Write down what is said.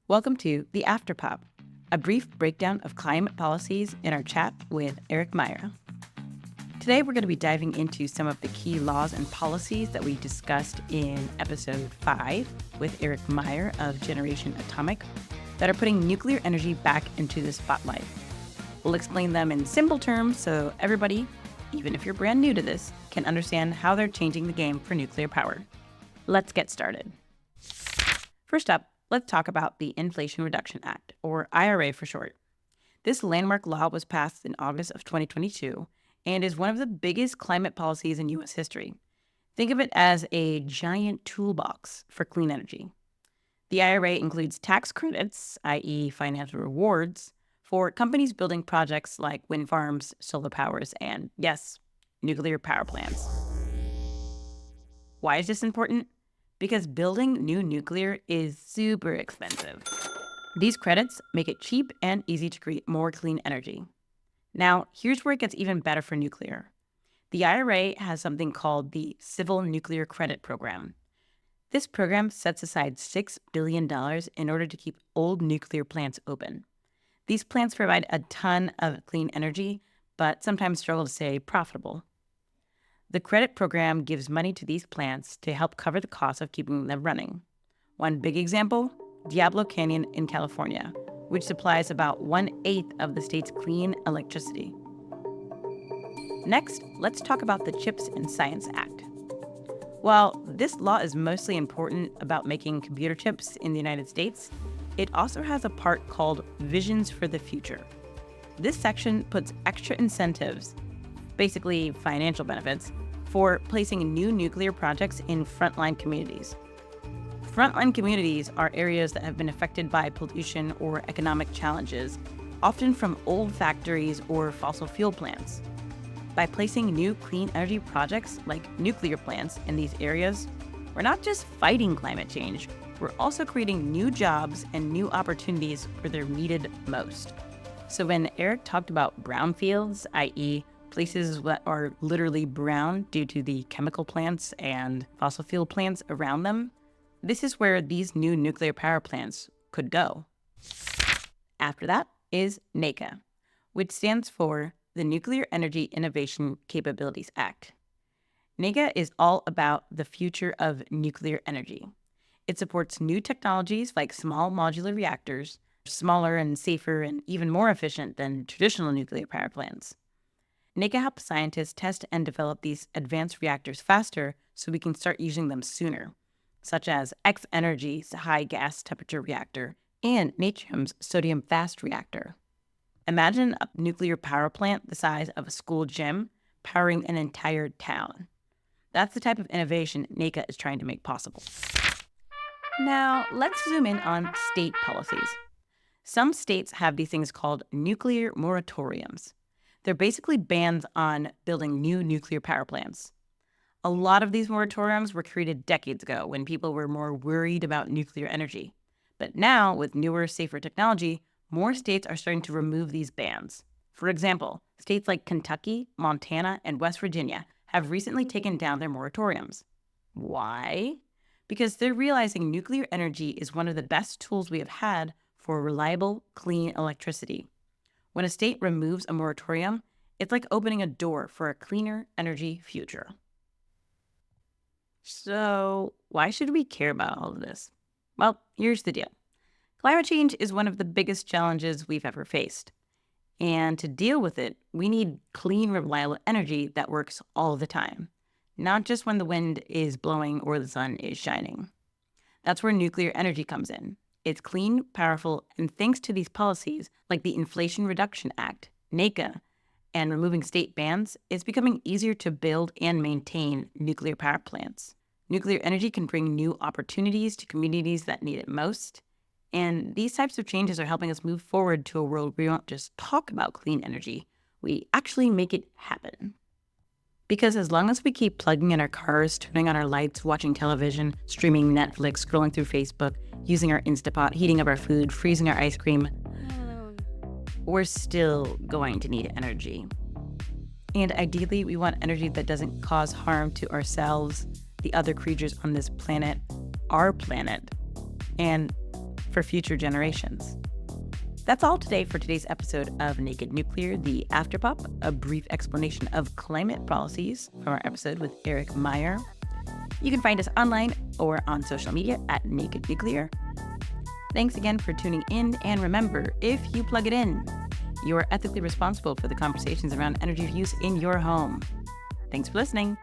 Welcome to The Afterpop, a brief breakdown of climate policies in our chat with Eric Meyer. Today, we're going to be diving into some of the key laws and policies that we discussed in episode 5 with Eric Meyer of Generation Atomic that are putting nuclear energy back into the spotlight. We'll explain them in simple terms so everybody, even if you're brand new to this, can understand how they're changing the game for nuclear power. Let's get started. First up, let's talk about the Inflation Reduction Act, or IRA for short. This landmark law was passed in August of 2022 and is one of the biggest climate policies in U.S. history. Think of it as a giant toolbox for clean energy. The IRA includes tax credits, i.e. financial rewards, for companies building projects like wind farms, solar powers, and, yes, nuclear power plants. Why is this important? Because building new nuclear is super expensive. These credits make it cheap and easy to create more clean energy. Now, here's where it gets even better for nuclear. The IRA has something called the Civil Nuclear Credit Program. This program sets aside $6 billion in order to keep old nuclear plants open. These plants provide a ton of clean energy, but sometimes struggle to stay profitable. The credit program gives money to these plants to help cover the cost of keeping them running. One big example, Diablo Canyon in California, which supplies about 1/8 of the state's clean electricity. Next, let's talk about the CHIPS and Science Act. While this law is mostly important about making computer chips in the United States, it also has a part called Visions for the Future. This section puts extra incentives, basically financial benefits, for placing new nuclear projects in frontline communities. Frontline communities are areas that have been affected by pollution or economic challenges, often from old factories or fossil fuel plants. By placing new clean energy projects like nuclear plants in these areas, we're not just fighting climate change, we're also creating new jobs and new opportunities where they're needed most. So when Eric talked about brownfields, i.e., places that are literally brown due to the chemical plants and fossil fuel plants around them, this is where these new nuclear power plants could go. After that is NEICA, which stands for the Nuclear Energy Innovation Capabilities Act. NEICA is all about the future of nuclear energy. It supports new technologies like small modular reactors, smaller and safer and even more efficient than traditional nuclear power plants. NEICA helps scientists test and develop these advanced reactors faster so we can start using them sooner, such as X-Energy's high gas temperature reactor and Natrium's sodium fast reactor. Imagine a nuclear power plant the size of a school gym powering an entire town. That's the type of innovation NEICA is trying to make possible. Now, let's zoom in on state policies. Some states have these things called nuclear moratoriums. They're basically bans on building new nuclear power plants. A lot of these moratoriums were created decades ago when people were more worried about nuclear energy. But now, with newer, safer technology, more states are starting to remove these bans. For example, states like Kentucky, Montana, and West Virginia have recently taken down their moratoriums. Why? Because they're realizing nuclear energy is one of the best tools we have had for reliable, clean electricity. When a state removes a moratorium, it's like opening a door for a cleaner energy future. So, why should we care about all of this? Well, here's the deal. Climate change is one of the biggest challenges we've ever faced. And to deal with it, we need clean, reliable energy that works all the time, not just when the wind is blowing or the sun is shining. That's where nuclear energy comes in. It's clean, powerful, and thanks to these policies, like the Inflation Reduction Act, NEICA, and removing state bans, it's becoming easier to build and maintain nuclear power plants. Nuclear energy can bring new opportunities to communities that need it most. And these types of changes are helping us move forward to a world where we don't just talk about clean energy, we actually make it happen. Because as long as we keep plugging in our cars, turning on our lights, watching television, streaming Netflix, scrolling through Facebook, using our Instapot, heating up our food, freezing our ice cream, we're still going to need energy. And ideally, we want energy that doesn't cause harm to ourselves, the other creatures on this planet, our planet, and for future generations. That's all today for today's episode of Naked Nuclear, the Afterpop, a brief explanation of climate policies from our episode with Eric Meyer. You can find us online or on social media at Naked Nuclear. Thanks again for tuning in, and remember, if you plug it in, you are ethically responsible for the conversations around energy use in your home. Thanks for listening.